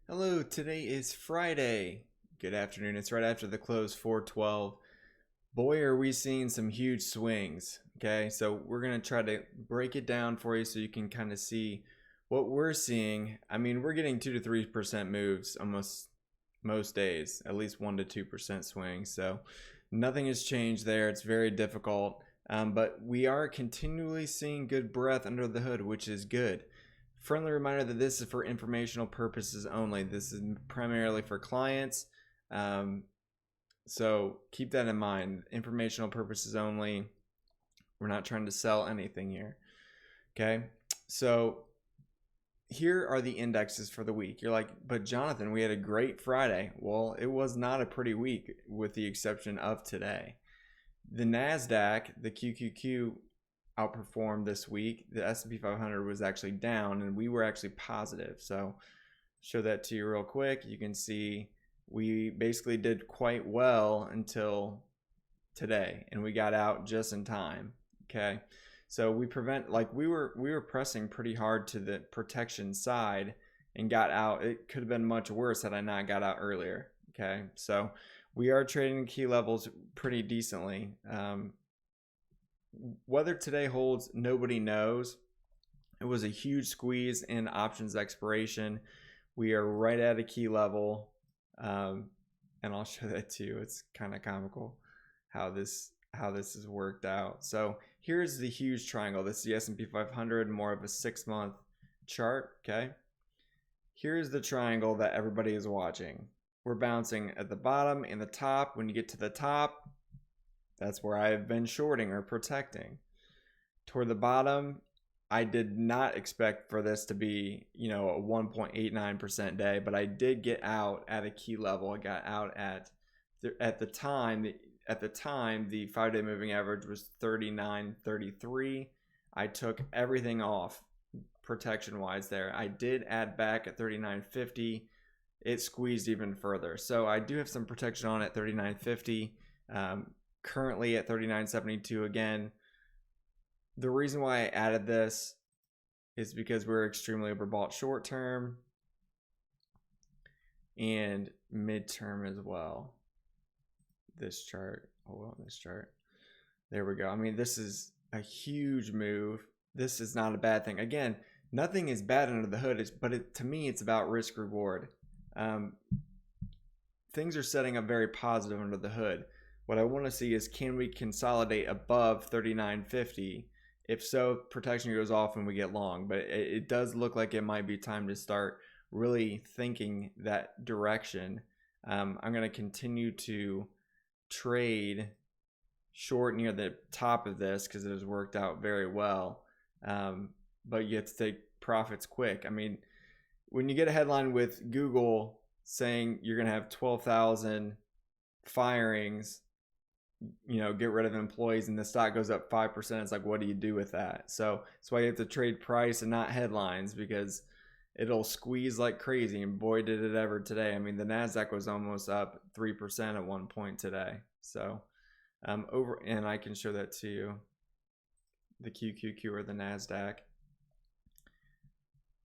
Hello, today is Friday. Good afternoon. It's right after the close, 4:12. Boy, are we seeing some huge swings. Okay, so we're going to try to break it down for you so you can kind of see what we're seeing. I mean, we're getting 2 to 3% moves almost most days, at least 1 to 2% swings. So nothing has changed there. It's very difficult. But we are continually seeing good breadth under the hood, which is good. Friendly reminder that this is for informational purposes only. This is primarily for clients. So keep that in mind. Informational purposes only. We're not trying to sell anything here. Okay. So here are the indexes for the week. You're like, but Jonathan, we had a great Friday. Well, it was not a pretty week with the exception of today. The NASDAQ, the QQQ, outperformed this week. The S&P 500 was actually down and we were actually positive. So show that to you real quick. You can see we basically did quite well until today and we got out just in time. Okay. So we were pressing pretty hard to the protection side and got out. It could have been much worse had I not got out earlier. Okay. So we are trading key levels pretty decently. Whether today holds, nobody knows. It was a huge squeeze in options expiration. We are right at a key level, and I'll show that to you. It's kind of comical how this has worked out. So here's the huge triangle. This is the S&P 500, more of a 6-month chart. Okay, here's the triangle that everybody is watching. We're bouncing at the bottom and the top. When you get to the top, that's where I've been shorting or protecting. Toward the bottom, I did not expect for this to be, a 1.89% day, but I did get out at a key level. I got out at the time the 5-day moving average was 39.33. I took everything off protection wise there. I did add back at 39.50. It squeezed even further. So I do have some protection on at 39.50. Currently at 39.72 again. The reason why I added this is because we're extremely overbought short term and midterm as well. This chart, hold on, this chart. There we go. I mean, this is a huge move. This is not a bad thing. Again, nothing is bad under the hood, but to me, it's about risk reward. Things are setting up very positive under the hood. What I want to see is, can we consolidate above 39.50? If so, protection goes off and we get long. But it does look like it might be time to start really thinking that direction. I'm going to continue to trade short near the top of this because it has worked out very well. But you have to take profits quick. I mean, when you get a headline with Google saying you're going to have 12,000 firings, get rid of employees, and the stock goes up 5%, it's like, what do you do with that? So that's why you have to trade price and not headlines, because it'll squeeze like crazy. And boy, did it ever today. I mean, the NASDAQ was almost up 3% at one point today. So and I can show that to you, the QQQ or the NASDAQ.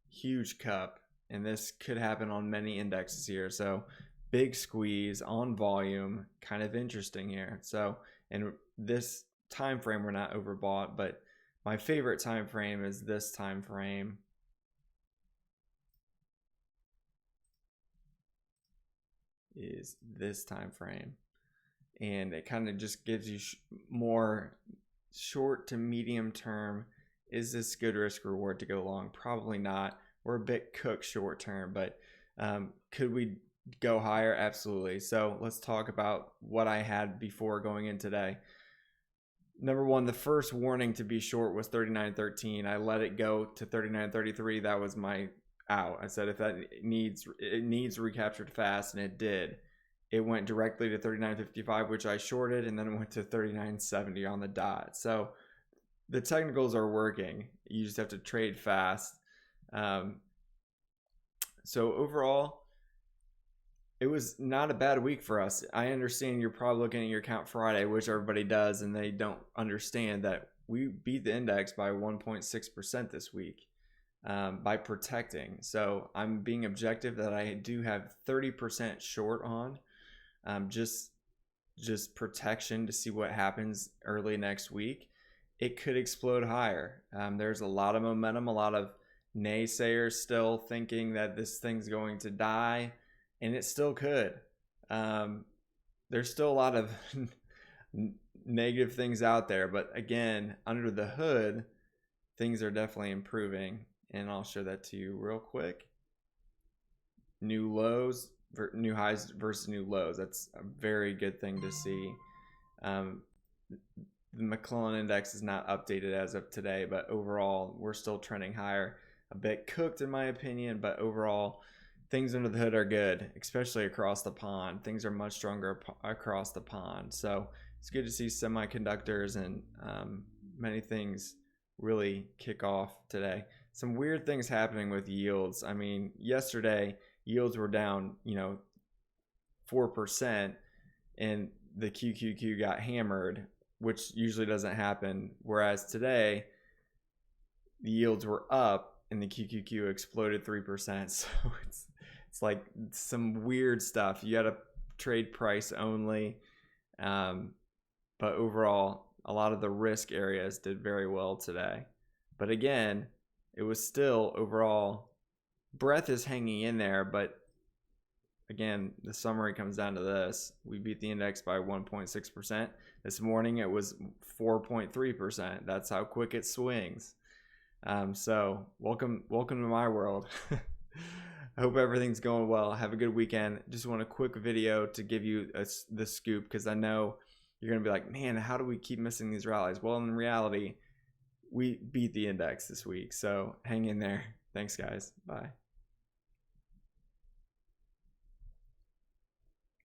Huge cup, and this could happen on many indexes here. So big squeeze on volume, kind of interesting here. So, and this time frame, we're not overbought, but my favorite time frame is this time frame. Is this time frame, and it kind of just gives you more short to medium term. Is this good risk reward to go long? Probably not. We're a bit cooked short term, but could we go higher? Absolutely. So let's talk about what I had before going in today. Number one, the first warning to be short was 39.13. I let it go to 39.33. That was my out. I said, if it needs recaptured fast, and it did. It went directly to 39.55, which I shorted, and then it went to 39.70 on the dot. So the technicals are working. You just have to trade fast. So overall, it was not a bad week for us. I understand you're probably looking at your account Friday, which everybody does, and they don't understand that we beat the index by 1.6% this week. by protecting. So I'm being objective that I do have 30% short on, just protection to see what happens early next week. It could explode higher. There's a lot of momentum, a lot of naysayers still thinking that this thing's going to die, and it still could. There's still a lot of negative things out there, but again, under the hood, things are definitely improving, and I'll show that to you real quick. New lows, new highs versus new lows. That's a very good thing to see. The McClellan index is not updated as of today, but overall we're still trending higher. A bit cooked in my opinion, but overall things under the hood are good, especially across the pond. Things are much stronger across the pond. So it's good to see semiconductors and many things really kick off today. Some weird things happening with yields. I mean, yesterday yields were down, 4%, and the QQQ got hammered, which usually doesn't happen. Whereas today, the yields were up and the QQQ exploded 3%. So it's like some weird stuff. You got to trade price only. But overall, a lot of the risk areas did very well today. But again, it was still overall, breadth is hanging in there, but again, the summary comes down to this. We beat the index by 1.6%. This morning it was 4.3%. That's how quick it swings. So welcome to my world. I hope everything's going well. Have a good weekend. Just want a quick video to give you the scoop, because I know you're going to be like, man, how do we keep missing these rallies? Well, in reality, we beat the index this week. So hang in there. Thanks, guys. Bye.